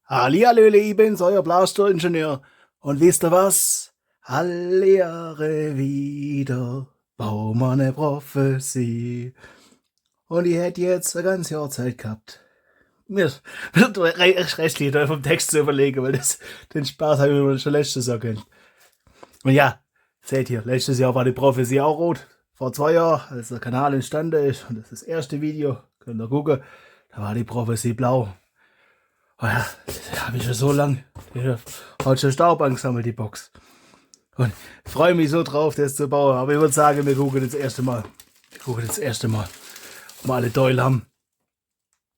Hallihallöle, ich bin's, euer Blaster-Ingenieur. Und wisst ihr was? Alle Jahre wieder bau wir ne Prophezie. Und ich hätte jetzt ein ganzes Jahr Zeit gehabt, mir restlich vom Text zu überlegen, weil den Spaß habe ich mir schon letztes Jahr gehabt. Und ja, seht ihr, letztes Jahr war die Prophezie auch rot. Vor 2 Jahren, als der Kanal entstanden ist, und das ist das erste Video, könnt ihr gucken, da war die Prophezie blau. Oh ja, das habe ich schon so lang. Die hat schon Staub angesammelt, die Box. Und ich freue mich so drauf, das zu bauen. Aber ich würde sagen, wir gucken das erste Mal. Ob wir alle Teile haben.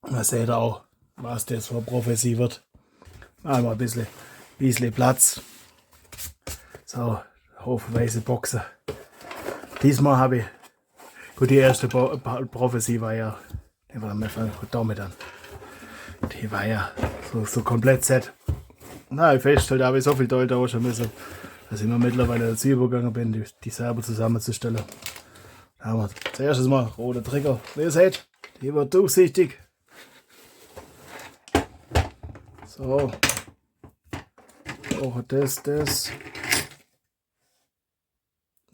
Und dann seht ihr auch, was das für Prophezie wird. Machen wir ein bisschen Platz. So, Haufen weiße Boxen. Diesmal habe ich, gut, die erste Prophezie war ja, die war damit an. Die war ja so komplett set. Na, ich feststelle, da habe ich so viel Teile tauschen müssen, dass ich mir mittlerweile dazu übergegangen bin, die selber zusammenzustellen. Da haben wir zuerst mal rote Trigger. Wie ihr seht, die wird durchsichtig. So. Auch das.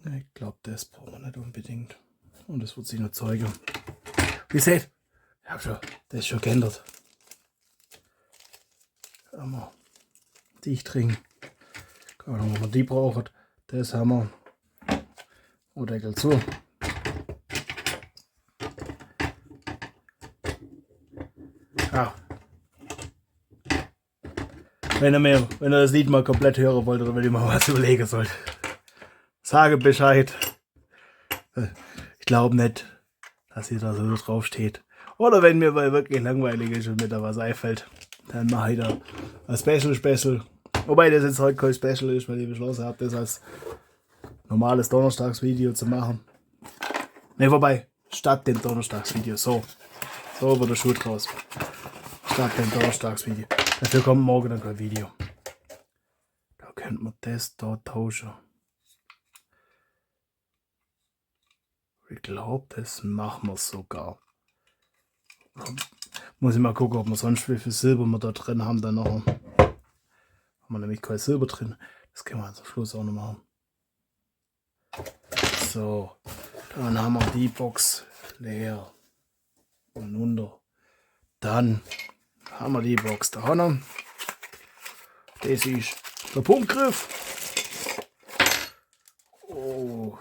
Ich glaube, das brauchen wir nicht unbedingt. Und das wird sich noch zeigen. Wie ihr seht, das ist schon geändert. Da haben wir Dichtring. Keine Ahnung, ob wir die brauchen. Das haben wir. Und Deckel zu. Ja. Wenn ihr das Lied mal komplett hören wollt oder wenn ihr mal was überlegen sollt, sage Bescheid. Ich glaube nicht, dass ihr da so drauf steht. Oder wenn mir mal wirklich langweilig ist und mir da was einfällt, dann mache ich da ein Special. Wobei das jetzt heute kein Special ist, weil ich beschlossen habe, das als normales Donnerstagsvideo zu machen. Ne, wobei, statt dem Donnerstagsvideo. So wird der Schuh draus. Statt dem Donnerstagsvideo. Dafür kommt morgen dann kein Video. Da könnte man das da tauschen. Ich glaube, das machen wir sogar. Muss ich mal gucken, ob wir sonst wie viel Silber wir da drin haben. Dann noch. Haben wir nämlich kein Silber drin. Das können wir zum Schluss auch noch machen. So, dann haben wir die Box leer. Und runter. Dann haben wir die Box da hinten. Das ist der Pumpgriff. Oh.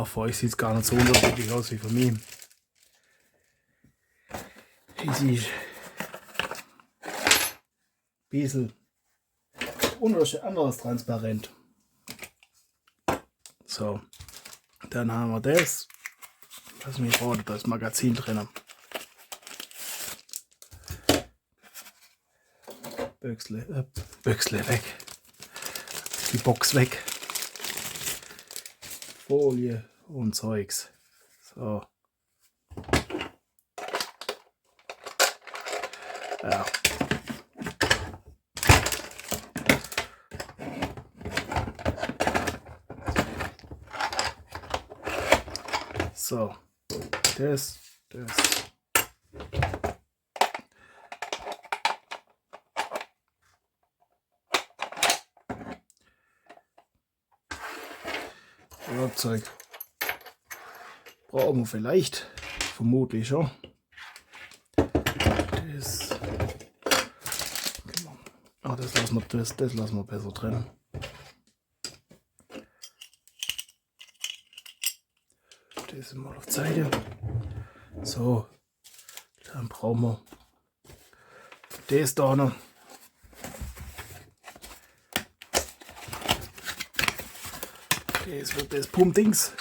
Für euch sieht es gar nicht so unterschiedlich aus wie für mich. Das ist ein bisschen anderes transparent. So, dann haben wir das. Lass mich raten, da ist Magazin drin. Büchsle weg. Die Box weg. Folie und Zeugs. So. Ja. So. Das. Werkzeug brauchen wir vielleicht, vermutlich schon. Das lassen wir besser drin. Das mal auf Seite. So, dann brauchen wir das da noch. Das wird das Pumpdings.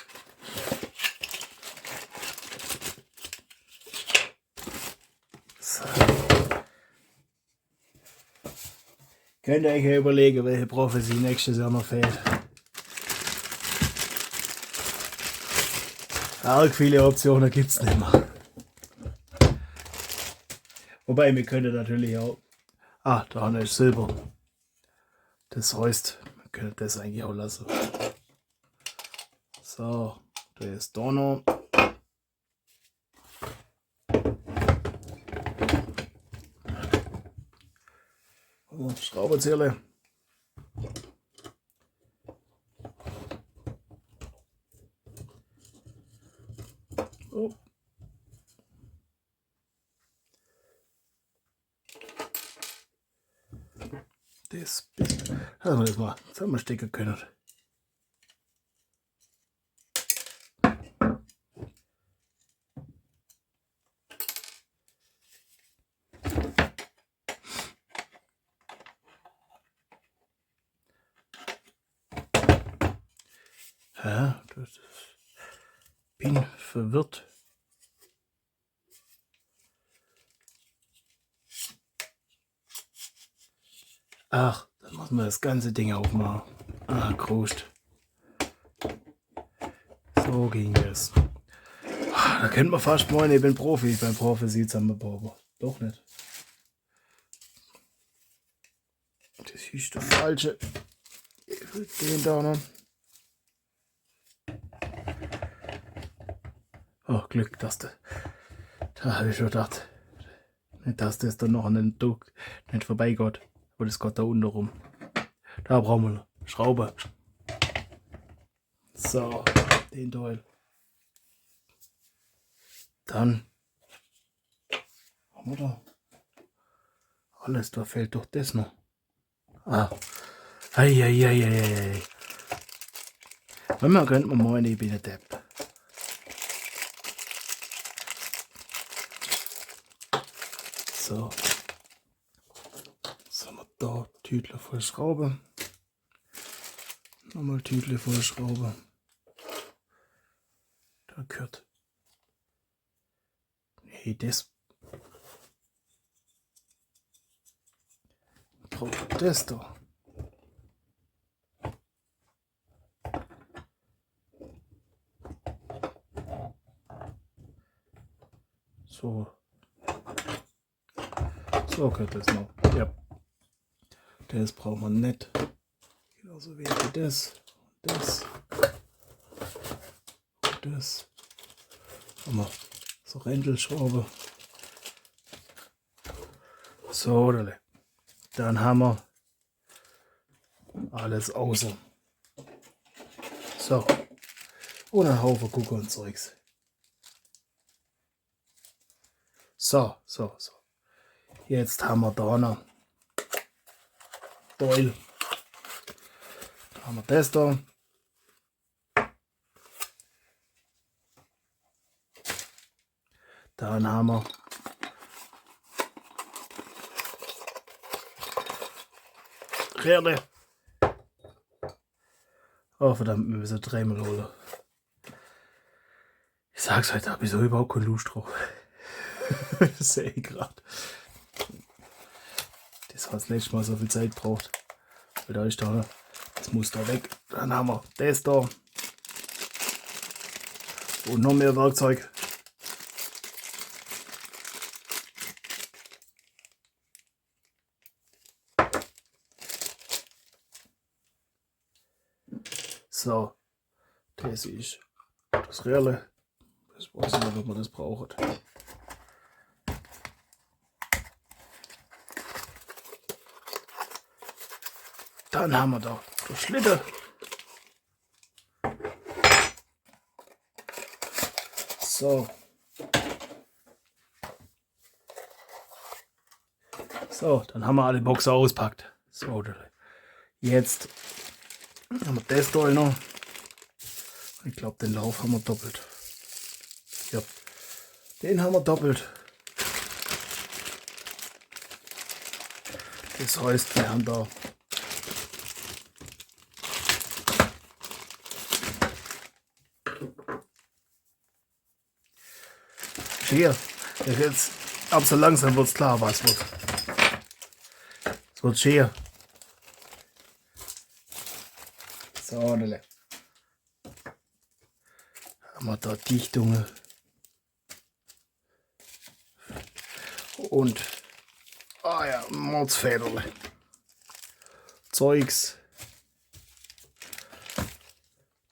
So. Könnt ihr euch ja überlegen, welche Prophezie nächstes Jahr noch fehlt. Arg viele Optionen gibt es nicht mehr. Wobei, wir können natürlich auch. Da vorne ist Silber. Das heißt, wir können das eigentlich auch lassen. So, der ist da noch. So, Schraubenzieher. Oh. Das haben wir das mal zusammenstecken können. Ja, bin verwirrt. Ach, dann muss man das ganze Ding aufmachen. Ah, Krust. So ging es. Da kennt man fast meinen, ich bin Profi. Beim Profi sieht es am aber doch nicht. Das ist der falsche. Ich will den da noch. Oh, Glück, dass du. Da habe ich schon gedacht. Nicht, dass das dann noch an den Druck nicht vorbeigeht. Aber das geht da unten rum. Da brauchen wir eine Schraube. So, den Teil. Dann haben wir da alles, da fehlt doch das noch. Ah. Eieieiei. Manchmal könnte man meinen, ich bin ein Depp. So. Jetzt haben wir da Tütle voll Schraube. Nochmal Tütle voll Schraube. Da gehört. Nee, das. Braucht das da. So. So gehört das noch. Ja. Das braucht man nicht. Genauso wie das. Das. Das. Haben wir so Rändelschraube. So, dann haben wir alles außen. So. Und ein Haufen Gucker und Zeugs. So. Jetzt haben wir da noch Teil. Da haben wir das da. Dann haben wir Räder. Oh verdammt, wir müssen dreimal holen. Ich sag's heute, habe ich so überhaupt keine Lust drauf. Das sehe ich gerade. Das hat das letzte Mal so viel Zeit braucht. Weil da ist da, das muss da weg. Dann haben wir das da. Und noch mehr Werkzeug. So, das ist das Reale. Das weiß ich nicht, ob man das braucht. Dann haben wir da den Schlitten. So. So, dann haben wir alle Boxen auspackt. So, jetzt haben wir das Teil noch. Ich glaube, den Lauf haben wir doppelt. Ja, den haben wir doppelt. Das heißt, wir haben da hier. Jetzt ab so langsam wird es klar, was wird. Es wird schier. So, haben wir da Dichtungen. Und ja, Mordsfederle. Zeugs.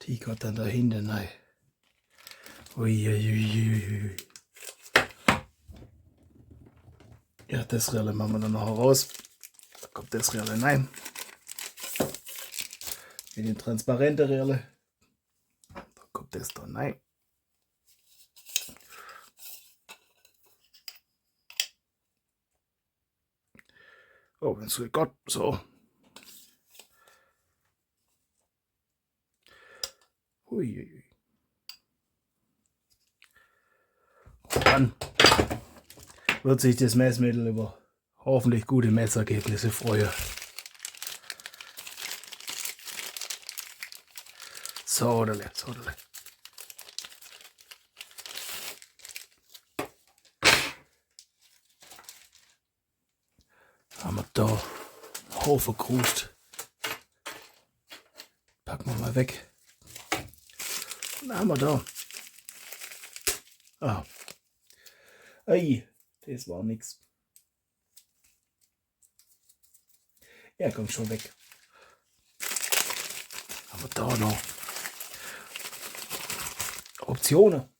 Die geht dann da hinten rein. Uiuiui. Ja, das Relle machen wir dann noch raus. Da kommt das Röhrle rein. In den transparenten Röhrle. Da kommt das da rein. Oh, wenn es Gott, so. Uiuiui. Und dann wird sich das Messmittel über hoffentlich gute Messergebnisse freuen. So, da. Haben wir da einen Haufen Krust. Packen wir mal weg. Und dann haben wir da. Ah. Ei, das war nix. Ja, kommt schon weg. Haben wir da noch Optionen.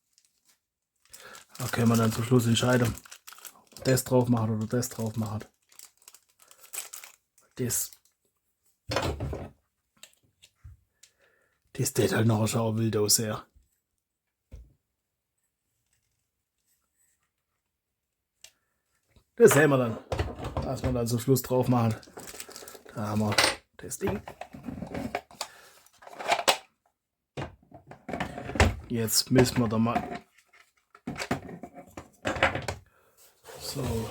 Da können wir dann zum Schluss entscheiden, ob das drauf machen oder das drauf machen. Das steht halt noch schon wild aus her. Das sehen wir dann, was wir dann zum Schluss drauf machen. Da haben wir das Ding. Jetzt müssen wir da mal so,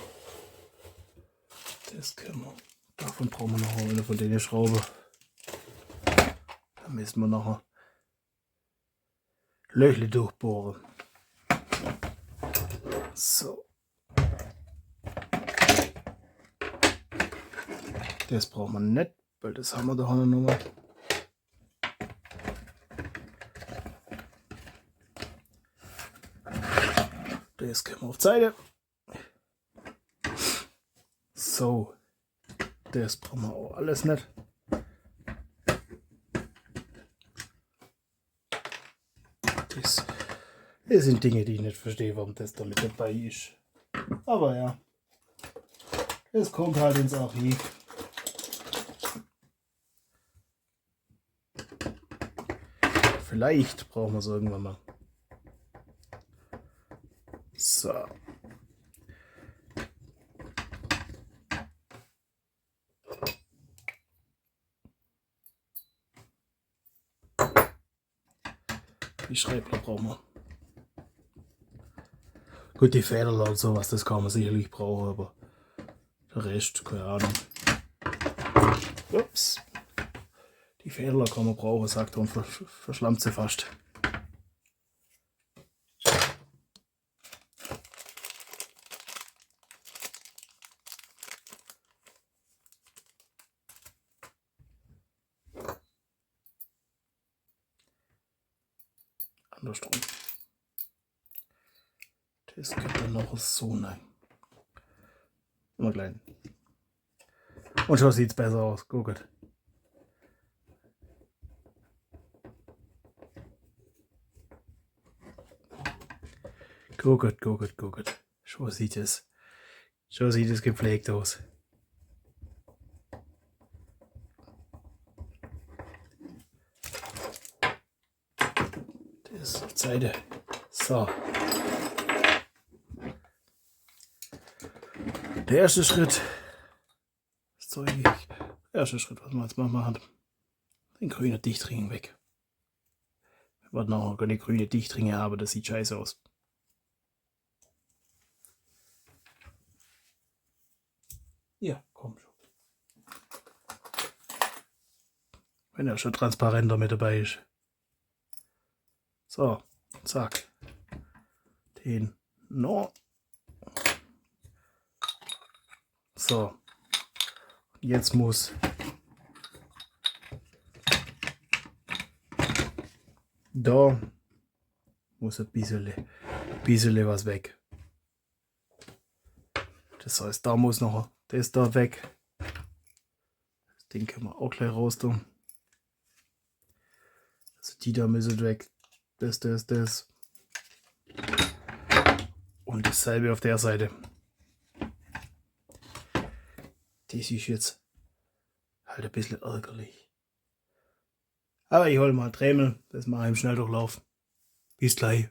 das können wir. Davon brauchen wir noch eine von den Schrauben. Da müssen wir nachher Löchle durchbohren. So. Das brauchen wir nicht, weil das haben wir da noch mal. Das können wir auf die Seite. So. Das brauchen wir auch alles nicht. Das sind Dinge, die ich nicht verstehe, warum das da mit dabei ist. Aber ja, es kommt halt ins Archiv. Vielleicht brauchen wir es irgendwann mal. So. Die Schräubler brauchen wir. Gut, die Federler und sowas, das kann man sicherlich brauchen, aber der Rest, keine Ahnung. Ups. Die Federler kann man brauchen, sagt er und verschlammt sie fast. Andersrum. Das geht dann noch so rein. Immer klein. Und schon sieht es besser aus. Guckt. Guckt. Schon sieht es gepflegt aus. Das ist die Seite. So. Der erste Schritt. Das Zeug. Der erste Schritt, was wir jetzt mal machen. Den grünen Dichtring weg. Wir werden auch keine grüne Dichtringe haben, das sieht scheiße aus. Ja, komm schon. Wenn er schon transparenter mit dabei ist. So, zack. Den noch. So. Jetzt muss da muss ein bisschen was weg. Das heißt, da muss noch das da weg. Das Ding können wir auch gleich raus tun. Also die da müssen weg. Das. Und dasselbe auf der Seite. Das ist jetzt halt ein bisschen ärgerlich. Aber ich hol mal Dremel, das mache ich im Schnelldurchlauf. Bis gleich.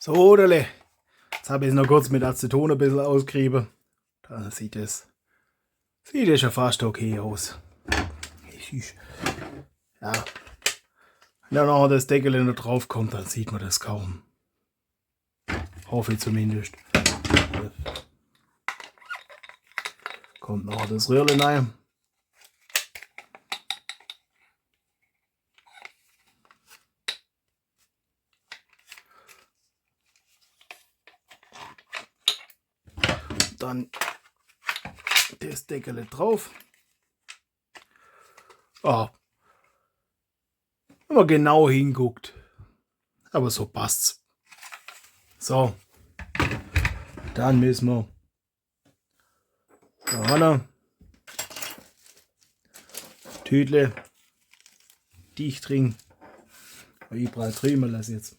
So, Oderle. Jetzt habe ich es noch kurz mit Aceton ein bisschen ausgerieben. Da sieht es schon fast okay aus. Ja. Wenn dann noch das Deckel noch drauf kommt, dann sieht man das kaum. Hoffe ich zumindest. Kommt noch das Röhrchen rein. Dann das Deckel drauf. Oh. Wenn man genau hinguckt. Aber so passt's. So. Dann müssen wir da vorne Tütle dicht ringen. Ich brauche drüben lasse jetzt.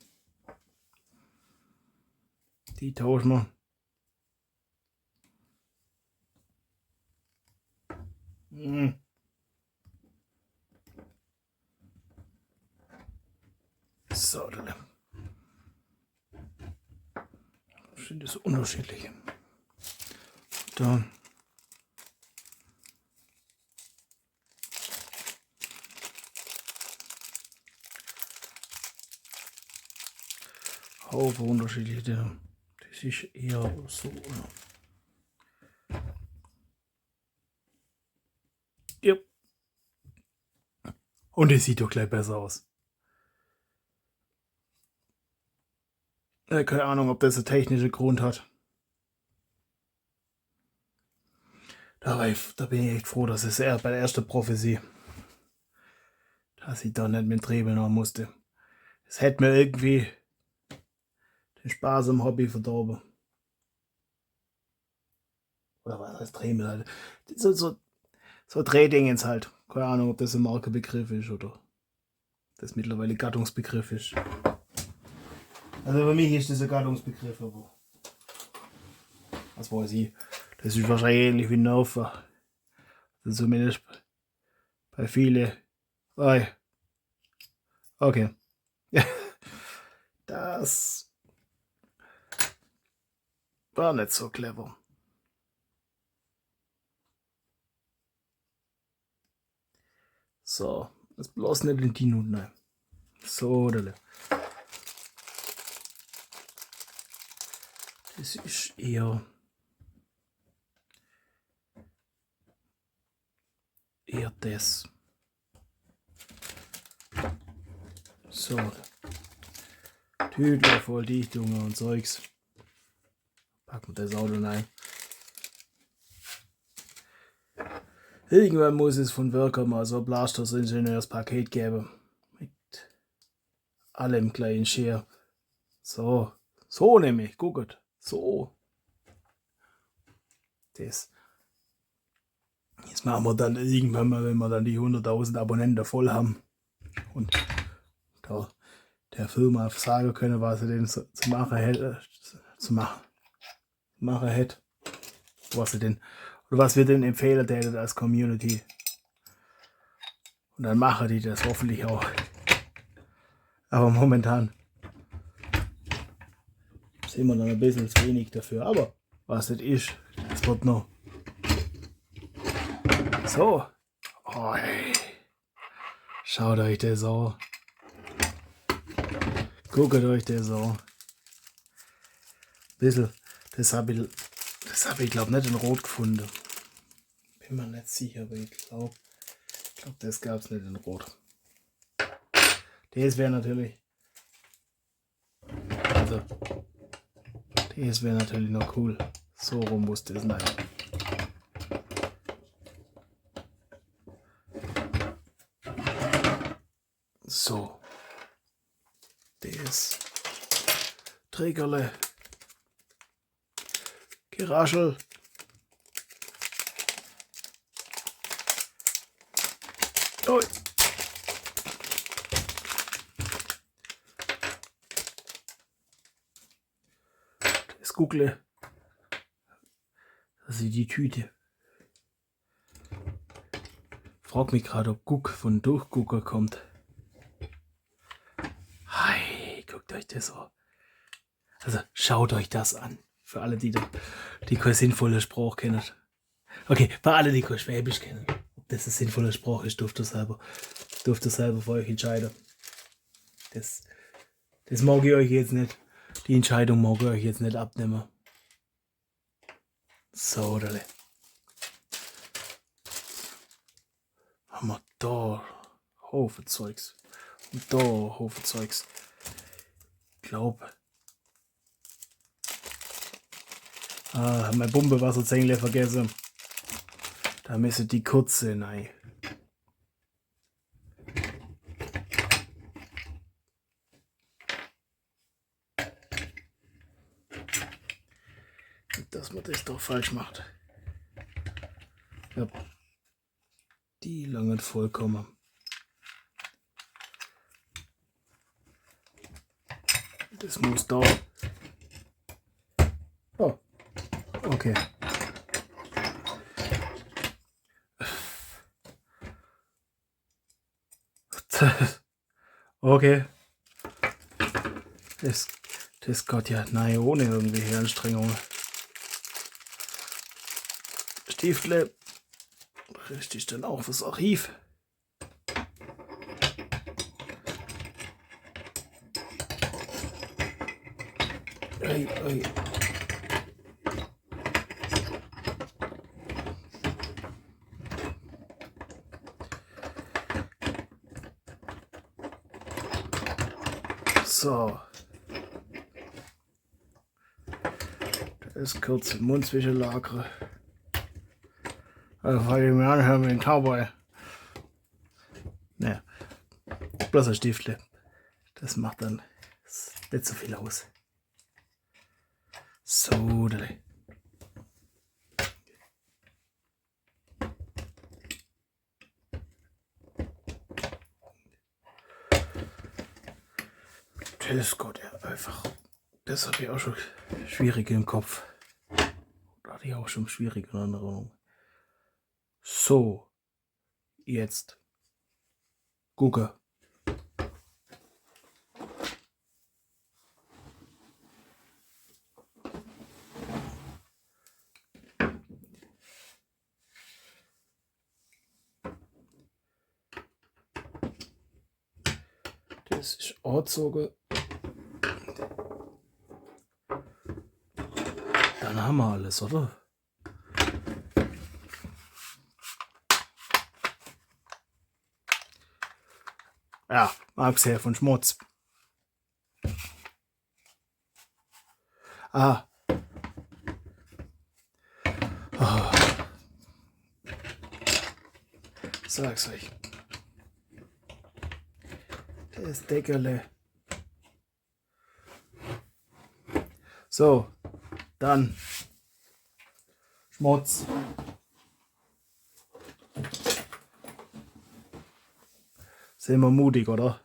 Die tauschen wir. So, dann sind das unterschiedliche. Da. Haufen unterschiedliche. Das ist eher so. Ja. Und es sieht doch gleich besser aus. Keine Ahnung, ob das einen technischen Grund hat. Da bin ich echt froh, dass es eher bei der ersten Prophezie, dass ich da nicht mit Dremel noch musste. Es hätte mir irgendwie den Spaß im Hobby verdorben. Oder was heißt Dremel halt? So Drehdingens halt. Keine Ahnung, ob das ein Markenbegriff ist oder das mittlerweile Gattungsbegriff ist. Also für mich ist das ein Gattungsbegriff, aber was weiß ich. Das ist wahrscheinlich ähnlich wie ein Nerfer. Also zumindest bei vielen. Okay. Das war nicht so clever. So, jetzt bloß nicht in die Minuten rein. So, das ist eher das. So. Tüdler voll Dichtungen und Zeugs. Packen wir das Auto rein. Irgendwann muss es von Worker mal so ein Blasters-Ingenieurspaket geben. Mit allem kleinen Scher. So. So nämlich. Guckt. So. Das machen wir dann irgendwann mal, wenn wir dann die 100.000 Abonnenten voll haben. Und da der Firma sagen können, was sie denn zu machen hätte. Was wir denn empfehlen täten als Community. Und dann machen die das hoffentlich auch. Aber momentan sind wir dann ein bisschen zu wenig dafür. Aber was das ist, das wird noch. So. Oh, schaut euch das an. Guckt euch das an. Bisschen. Das hab ich glaube nicht in Rot gefunden. Bin mir nicht sicher, aber ich glaube, das gab es nicht in Rot. Das wäre natürlich. Also, das wäre natürlich noch cool. So rum muss das sein. So. Das Trägerle. Geraschel. Ui. Das Guckle. Das ist die Tüte. Frag mich gerade, ob Guck von Durchgucker kommt. Hi, guckt euch das an. Also schaut euch das an. Für alle, die keinen sinnvollen Spruch kennen. Okay, für alle, die kein Schwäbisch kennen. Ob das ein sinnvoller Spruch ist, dürft ihr selber für euch entscheiden. Das mag ich euch jetzt nicht. Die Entscheidung mag ich euch jetzt nicht abnehmen. So, oder? Haben wir da Haufen Zeugs. Und da Haufen Zeugs. Ich glaube. Mein Pumpewasserzähnle vergessen. Da müssen die kurze rein. Dass man das doch falsch macht. Ja, die langen vollkommen. Das muss da. Oh, okay. Okay. Das geht ja nein, ohne irgendwelche Anstrengungen. Stiftle. Richtig dann auch fürs Archiv. Ui, ui. So. Das kurze Mundzwischenlagere. Also, weil ich mir anhören wie ein Cowboy. Naja. Bloß ein Stiftle. Das macht dann nicht so viel aus. So, das geht ja einfach. Das habe ich auch schon schwierig im Kopf. Da hatte ich auch schon schwierige Erinnerungen. So, jetzt gucke. Das ist angezogen. Dann haben wir alles, oder? Ja, abgesehen von Schmutz. Ah. Oh. Sag's euch. Das Deckerle. So, dann Schmutz. Sind wir mutig, oder?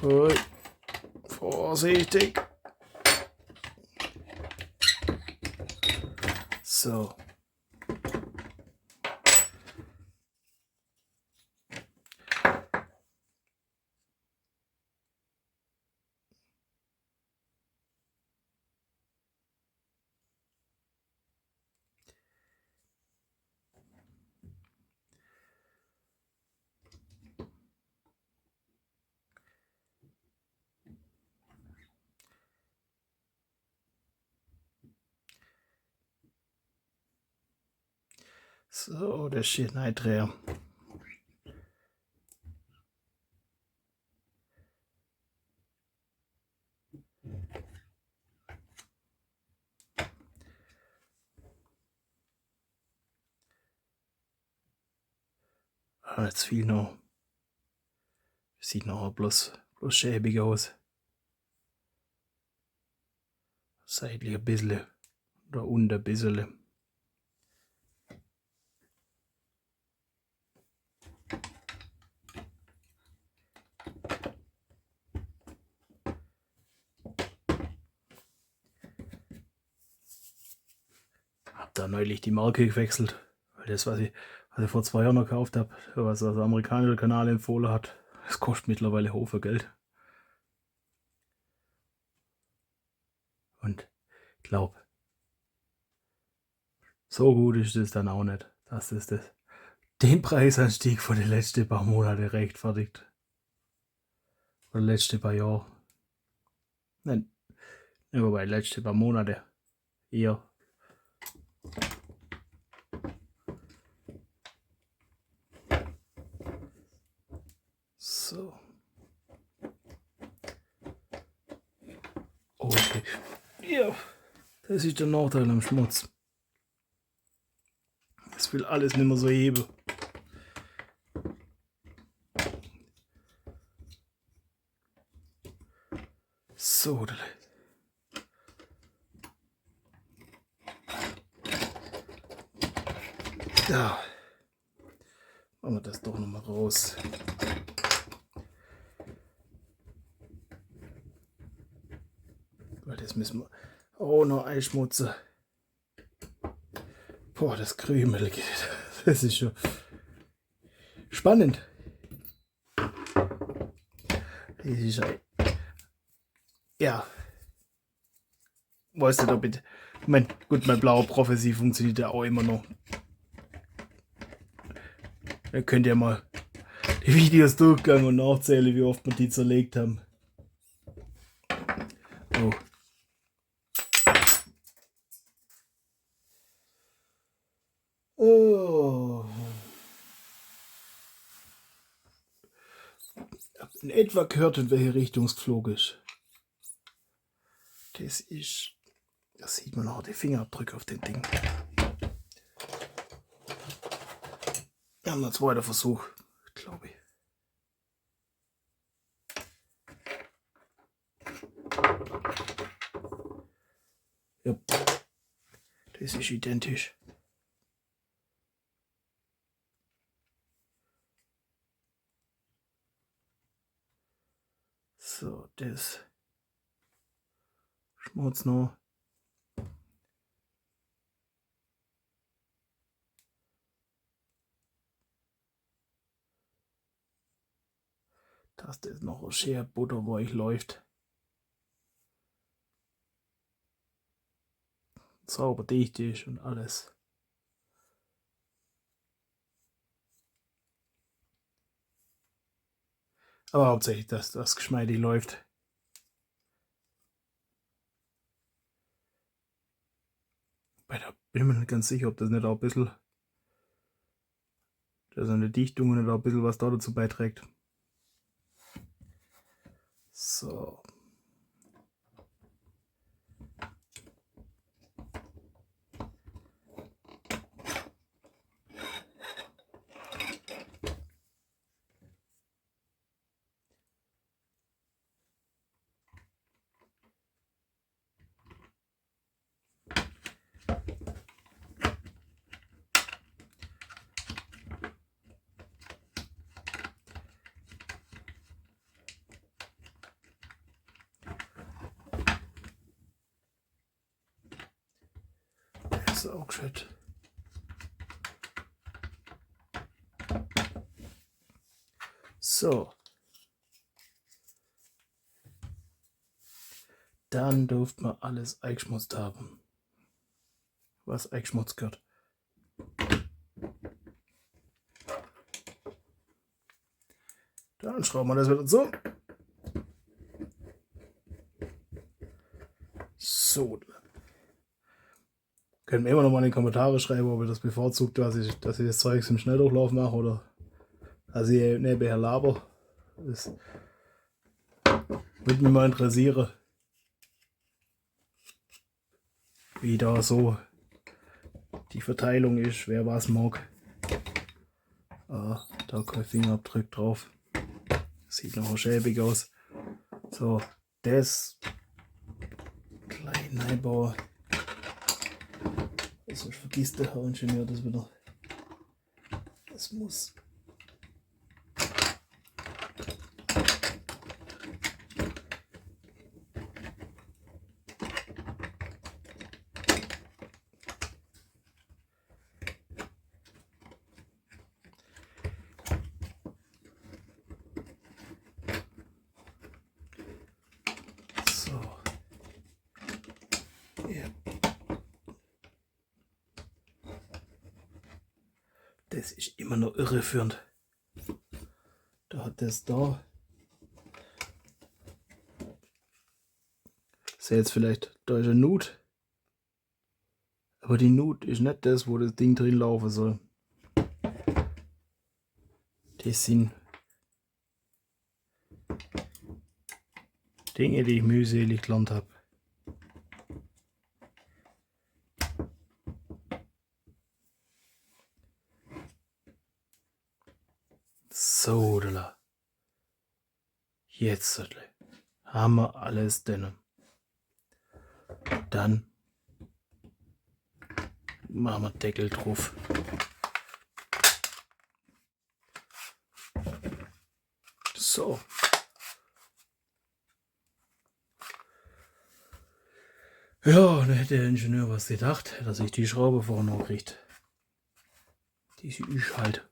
Ui. Vorsichtig. So. So, der steht Neidreher. Jetzt viel noch. Sieht noch bloß schäbig aus. Seitlich ein bisschen. Oder unter ein bisschen. Hab da neulich die Marke gewechselt. Weil das, was ich vor 2 Jahren noch gekauft habe, was der amerikanische Kanal empfohlen hat, das kostet mittlerweile Haufen Geld. Und ich glaube, so gut ist es dann auch nicht, dass es den Preisanstieg von den letzten paar Monaten rechtfertigt. Oder letzte paar Jahre. Nein, wobei letzte paar Monate eher. So. Okay. Ja, das ist der Nachteil am Schmutz. Es will alles nicht mehr so heben. So. Ja. Machen wir das doch noch mal raus. Weil das müssen wir auch noch einschmutzen. Boah, das Krümel geht. Das ist schon spannend. Das ist ja. Weißt du da bitte? Mein blauer Prophecy funktioniert ja auch immer noch. Da könnt ihr mal die Videos durchgehen und nachzählen, wie oft wir die zerlegt haben. Oh. Oh. Ich habe in etwa gehört, in welche Richtung es geflogen ist. Das sieht man auch, die Fingerabdrücke auf den Ding. Wir haben einen zweiten Versuch, glaube ich. Ja, das ist identisch. So, das Schmutz noch. Dass das noch schön butterweich läuft. Sauber dicht ist und alles. Aber hauptsächlich, dass das geschmeidig läuft. Da bin ich mir nicht ganz sicher, ob das nicht auch ein bisschen, dass eine Dichtung nicht auch ein bisschen was da dazu beiträgt. So. Das ist auch gescheit. So. Dann dürfte man alles eingeschmutzt haben, was eingeschmutzt gehört. Dann schrauben wir das wieder zu. So. Könnt mir immer noch mal in die Kommentare schreiben, ob ihr das bevorzugt, dass ich das Zeugs im Schnelldurchlauf mache oder dass ich nebenher laber. Das würde mich mal interessieren, wie da so die Verteilung ist, wer was mag. Da kein Fingerabdruck drauf. Sieht noch schäbig aus. So, das klein einbauen. Sonst vergisst der Herr Ingenieur das wieder. Das muss. So. Ja. Das ist immer noch irreführend. Da hat das da. Seht jetzt vielleicht, da ist eine Nut. Aber die Nut ist nicht das, wo das Ding drin laufen soll. Das sind Dinge, die ich mühselig gelernt habe. So, da. Jetzt haben wir alles drin. Dann machen wir Deckel drauf. So. Ja, dann hätte der Ingenieur was gedacht, dass ich die Schraube vorne noch kriegt. Die ist halt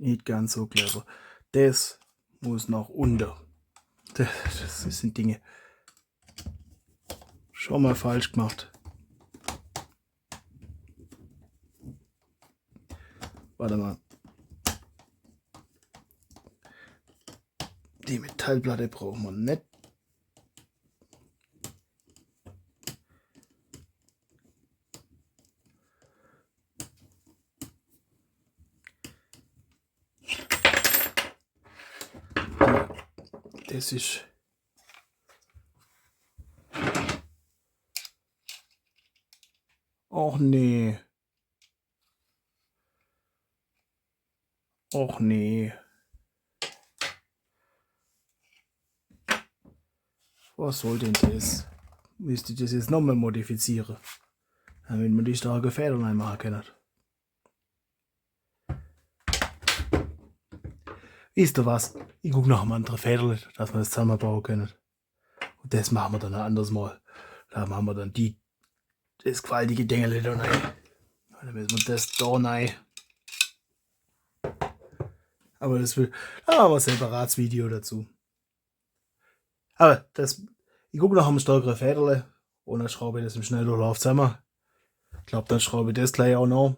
nicht ganz so clever. Das muss nach unten. Das sind Dinge schon mal falsch gemacht. Warte mal. Die Metallplatte brauchen wir nicht. Das ist auch nee. Och nee. Was soll denn das? Müsste ich das jetzt nochmal modifizieren, damit man die starke Federn einmal erkennen. Wisst ihr was? Ich gucke nach einem anderen Federl, dass wir das zusammenbauen können. Und das machen wir dann ein anderes Mal. Da machen wir dann das gewaltige Ding da rein. Dann müssen wir das da rein. Aber da haben wir ein separates Video dazu. Aber ich gucke nach einem stärkeren Federle und dann schraube ich das im Schnelldurchlauf zusammen. Ich glaube, dann schraube ich das gleich auch noch.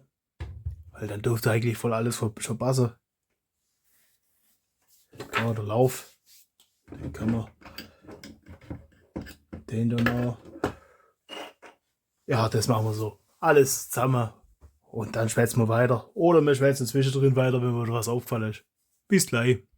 Weil dann dürfte eigentlich voll alles schon passen. Ja, der Lauf. Den können wir. Den dann noch. Ja, das machen wir so. Alles zusammen. Und dann schwätzen wir weiter. Oder wir schwätzen zwischendrin weiter, wenn mir was auffallen ist. Bis gleich.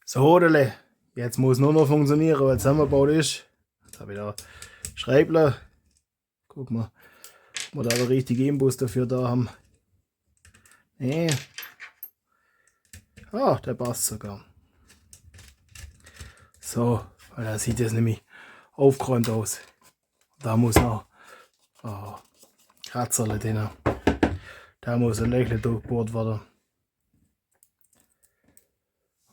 So, Hodele. Jetzt muss nur noch funktionieren, weil es zusammengebaut ist. Jetzt habe ich da Schreibler. Guck mal, ob wir da den richtigen Imbus dafür da haben. Nee. Ah, der passt sogar. So, weil da sieht es nämlich aufgeräumt aus. Da muss noch Kratzerle drin. Da muss ein Löchle durchbohrt werden.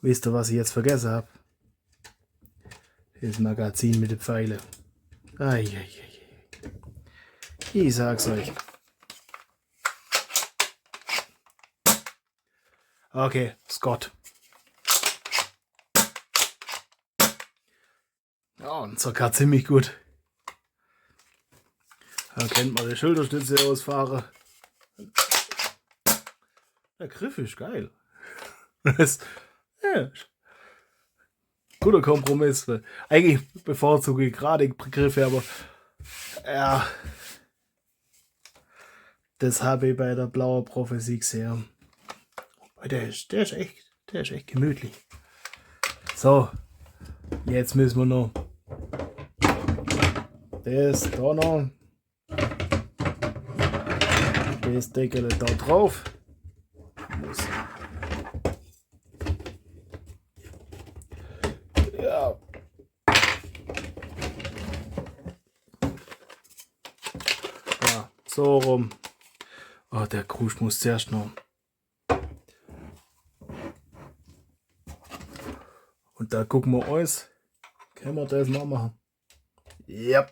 Wisst ihr, was ich jetzt vergessen habe? Das Magazin mit den Pfeilen. Eieiei. Ich sag's euch. Okay, Scott. Ja, und sogar ziemlich gut. Da kennt man die Schulterstütze ausfahren. Der Griff ist geil. Das, ja, guter Kompromiss. Eigentlich bevorzuge ich gerade Griffe, aber ja, das habe ich bei der blauen Prophezie gesehen. Der ist echt gemütlich. So, jetzt müssen wir noch das da noch, das Deckel da drauf. Ja. Ja, so rum. Oh, der Krusch muss zuerst noch. Und da gucken wir uns. Können wir das noch machen? Ja,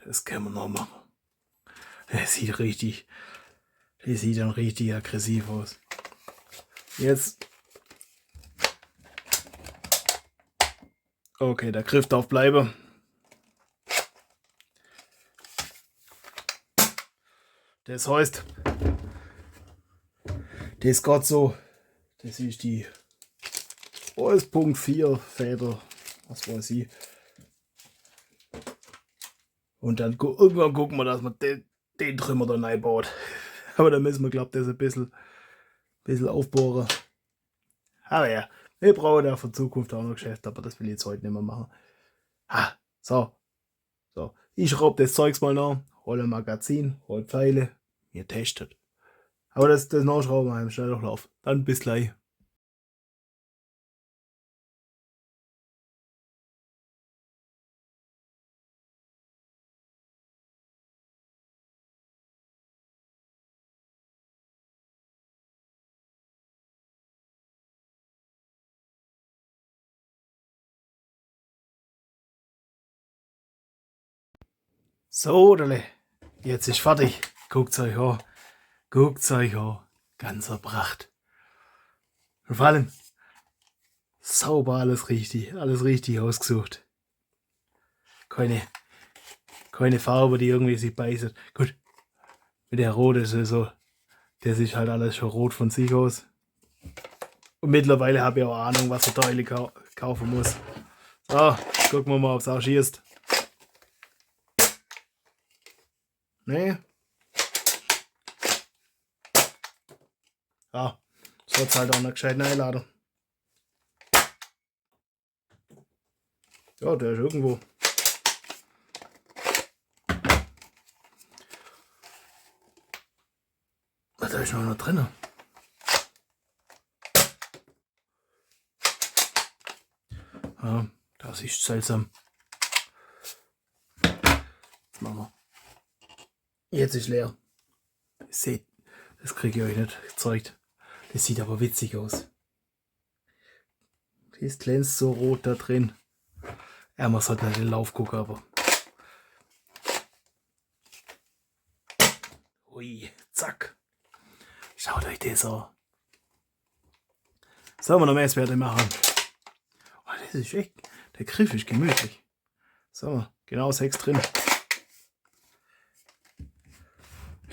das können wir noch machen. Das sieht dann richtig aggressiv aus. Jetzt. Okay, der Griff darf bleiben. Das heißt, das geht so. Das ist die 1.4 Feder, was weiß ich. Und dann irgendwann gucken wir, dass man den Trümmer da reinbaut. Aber da müssen wir, glaube ich, das ein bisschen aufbohren. Aber ja, wir brauchen ja für Zukunft auch noch Geschäft, aber das will ich jetzt heute nicht mehr machen. So. Ich schraube das Zeugs mal nach, hole ein Magazin, hole Pfeile, ihr testet. Aber das Nachschrauben im Schnelldurchlauf. Dann bis gleich. So, jetzt ist fertig. Guckt's euch an. Ganzer Pracht. Und vor allem sauber, alles richtig ausgesucht. Keine Farbe, die irgendwie sich beißt. Gut, mit der Rot ist es so, das ist halt alles schon rot von sich aus. Und mittlerweile habe ich auch Ahnung, was ich Teile kaufen muss. So, gucken wir mal, ob es auch schießt. Nee. Ja, so wird es halt auch noch gescheit einladen. Ja, der ist irgendwo. Da ist noch drin. Ja, das ist seltsam. Jetzt machen wir. Jetzt ist leer. Seht, das kriege ich euch nicht gezeigt. Das sieht aber witzig aus. Das glänzt so rot da drin. Ja, man sollte nicht in den Lauf gucken, aber. Ui, zack. Schaut euch das an. Sollen wir noch Messwerte machen? Oh, das ist echt. Der Griff ist gemütlich. So, genau 6 drin.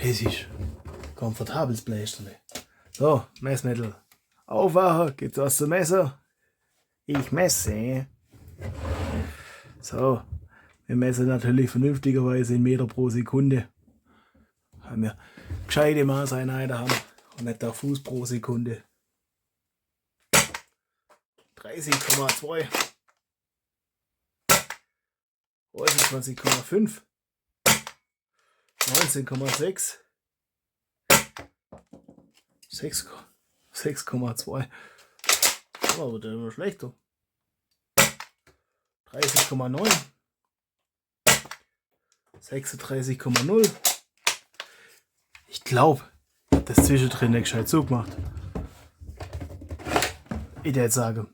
Es ist komfortables Bläschen. So, Messmittel. Aufwachen, gibt's was zu messen? Ich messe. So, wir messen natürlich vernünftigerweise in Meter pro Sekunde. Weil wir gescheite Maßeinheiten haben und nicht der Fuß pro Sekunde. 30,2. 29,5. 19,6. 6,2. Aber der immer schlechter. 30,9. 36,0. Ich glaube, das zwischendrin nicht gescheit zugemacht. Ich würde sagen,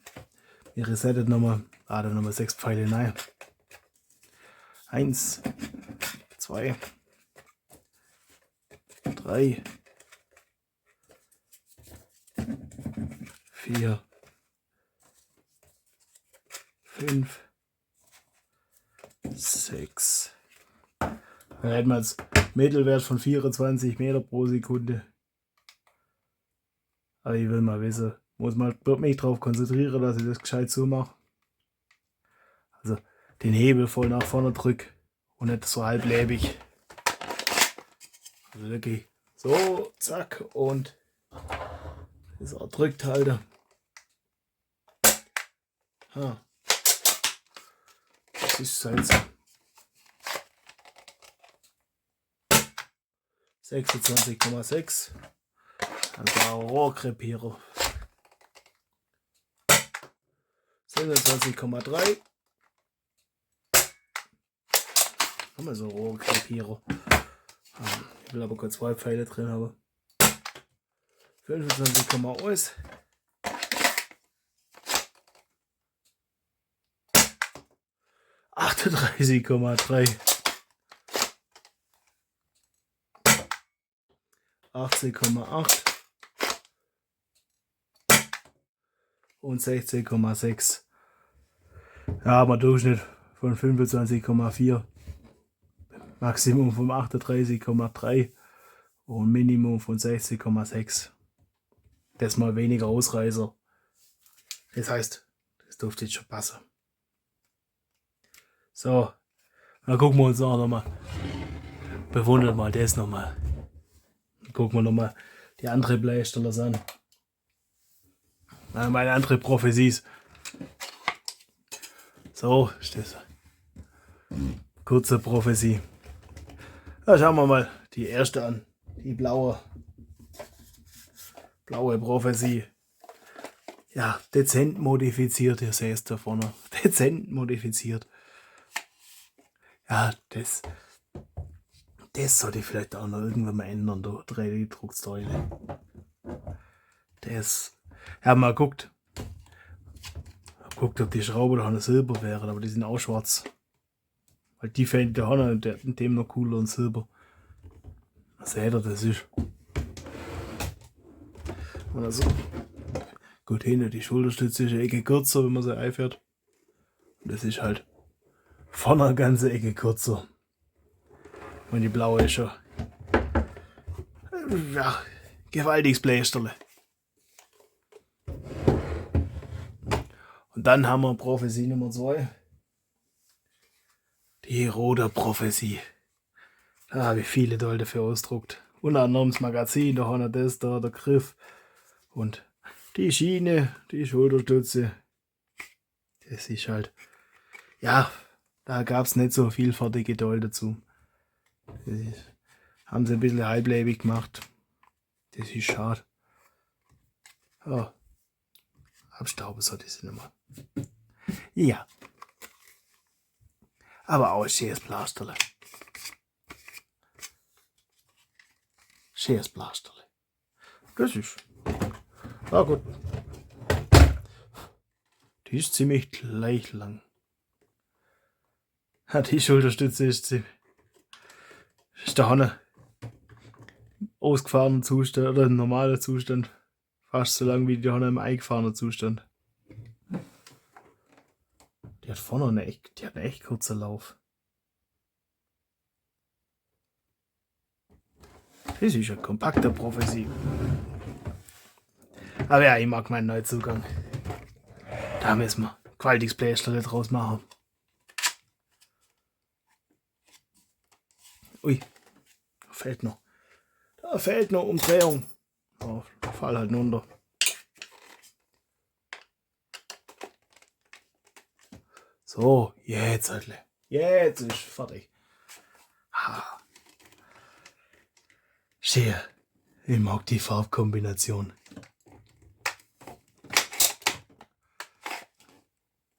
wir resettet nochmal. Da nochmal 6 Pfeile rein. 1, 2, 3, 4, 5, 6. Dann hätten wir jetzt Mittelwert von 24 Meter pro Sekunde. Aber ich will mal wissen, muss man mich darauf konzentrieren, dass ich das gescheit so mache. Also den Hebel voll nach vorne drücke und nicht so halblebig. Also wirklich so, zack, und das auch drückt halte. Das ist halt so. 26,6. Also ein Rohrkrepierer. 27,3. Haben wir so Rohrkrepierer. Ich will aber kurz 2 Pfeile drin haben. 25,1. 38,3. 18,8 und 16,6. Ja, aber Durchschnitt von 25,4, Maximum von 38,3 und Minimum von 16,6. Das mal weniger Ausreißer. Das heißt, das dürfte jetzt schon passen. So, dann gucken wir uns auch nochmal. Bewundert mal das nochmal. Gucken wir nochmal die andere Bleihersteller an. Meine andere Prophecies. So ist das. Kurze Prophezie. Da schauen wir mal die erste an. Die blaue Prophezie. Ja, dezent modifiziert, ihr seht es da vorne. Dezent modifiziert. Ja, das sollte ich vielleicht auch noch irgendwann mal ändern, der 3D-Drucksäule. Das. Ja, mal guckt, ob die Schrauben da noch silber wären, aber die sind auch schwarz. Weil die fände ich auch noch in dem noch cooler und silber. Seht ihr, das ist. Oder so. Gut, hinten die Schulterstütze ist eine Ecke kürzer, wenn man sie einfährt. Und das ist halt vorne eine ganze Ecke kürzer. Und die blaue ist schon. Ja, gewaltiges Bleisterle. Und dann haben wir Prophezie Nummer 2. Die rote Prophezie. Da habe ich viele Teile dafür ausgedruckt. Unter anderem das Magazin, da haben wir das, da der Griff. Und die Schiene, die Schulterstütze. Das ist halt. Ja, da gab es nicht so vielfältige Teile dazu. Haben sie ein bisschen halblebig gemacht. Das ist schade. Ja. Abstauben soll das nicht mehr. Ja. Aber auch ein schönes Blasterle. Schönes Blasterle. Das ist. Ja gut. Die ist ziemlich gleich lang. Ja, die Schulterstütze ist ziemlich. Ist da vorne ausgefahrenen Zustand oder ein normaler Zustand. Fast so lang wie die vorne im eingefahrenen Zustand. Die hat vorne einen echt kurzen Lauf. Das ist ein kompakter Prophezie. Aber ja, ich mag meinen Neuzugang. Da müssen wir gewaltiges Bläschle draus machen. Ui, da fehlt noch Umdrehung. Oh, fall halt runter. So, jetzt ist fertig. Schön. Ich mag die Farbkombination.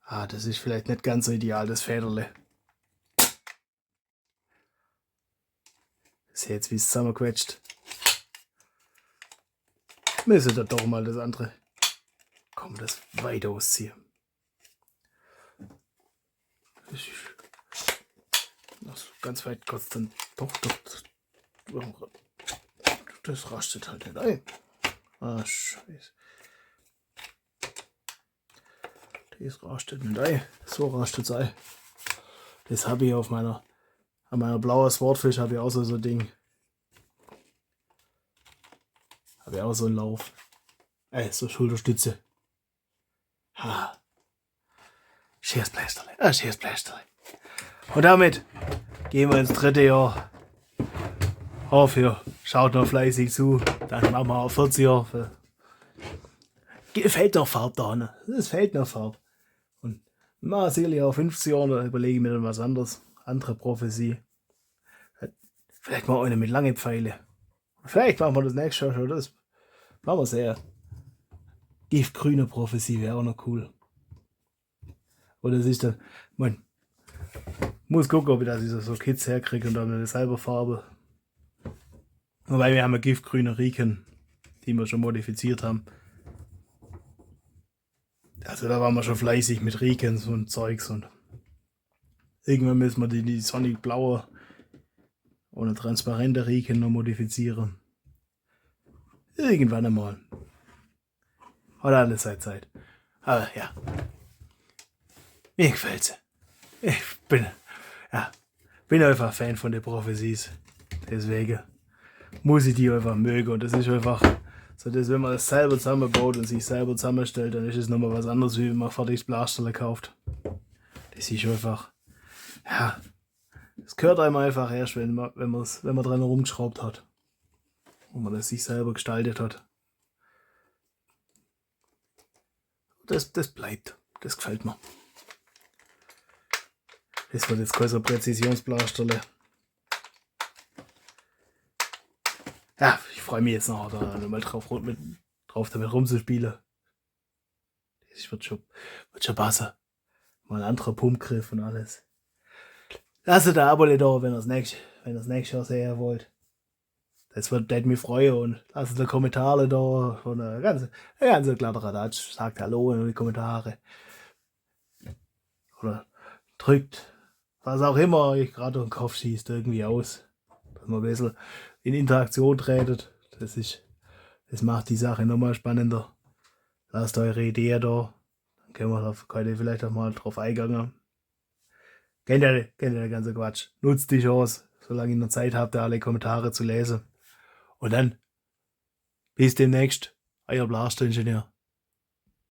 Das ist vielleicht nicht ganz so ideal, das Federle. Seht jetzt, wie es zusammenquetscht. müssen da doch mal das andere. Komm, das weiter ausziehen. Das ist ganz weit Gott dann doch. Das rastet halt nicht ein. Ah, scheiße. Das rastet nicht ein. So rastet es ein. Das habe ich an meiner blauen Swordfish habe ich auch so ein Ding. Habe ich auch so einen Lauf. So Schulterstütze. Ha. Schönes Plästerle. Schönes Plästerle. Und damit gehen wir ins 3. Jahr. Hoffe, schaut noch fleißig zu. Dann machen wir auch 40 Jahre. Fehlt noch Farbe da, ne? Es fehlt noch Farbe. Und mal sicherlich auch 50 Jahre, da überlege ich mir dann was anderes. Andere Prophezie. Vielleicht mal eine mit langen Pfeile. Vielleicht machen wir das nächste Jahr schon. Das machen wir sehr. Giftgrüne Prophezie wäre auch noch cool. Oder es ist dann, man muss gucken, ob ich da so Kits herkriege und dann eine selber Farbe. Wobei wir haben ja giftgrüne Riken, die wir schon modifiziert haben. Also da waren wir schon fleißig mit Rikens und Zeugs und irgendwann müssen wir die sonnig blaue oder transparente Riken noch modifizieren. Irgendwann einmal. Oder alles Zeit. Aber ja. Mir gefällt's. Ich bin einfach Fan von den Prophesies. Deswegen muss ich die einfach mögen. Und das ist einfach so, dass wenn man das selber zusammenbaut und sich selber zusammenstellt, dann ist es nochmal was anderes, wie wenn man fertiges Blasterle kauft. Das ist einfach, ja, das gehört einem einfach erst, wenn man dran rumgeschraubt hat. Und man das sich selber gestaltet hat. Das bleibt. Das gefällt mir. Das wird jetzt kein so Präzisionsblasterle. Ja, ich freue mich jetzt noch da mal drauf damit rumzuspielen. Das wird schon passen. Mal ein anderer Pumpgriff und alles. Lasst ein Abo da, wenn ihr das nächste Jahr sehen wollt. Das würde mich freuen und lasst ein Kommentare da und eine ganze Kladderadatsch. Sagt Hallo in die Kommentare. Oder drückt was auch immer euch gerade im Kopf schießt irgendwie aus. Dass man ein bisschen in Interaktion tretet. Das macht die Sache nochmal spannender. Lasst eure Idee da. Dann könnt ihr vielleicht auch mal drauf eingehen. Kennt ihr den ganzen Quatsch. Nutzt die Chance, solange ihr noch Zeit habt, alle Kommentare zu lesen. Und dann bis demnächst, euer Blaster-Ingenieur.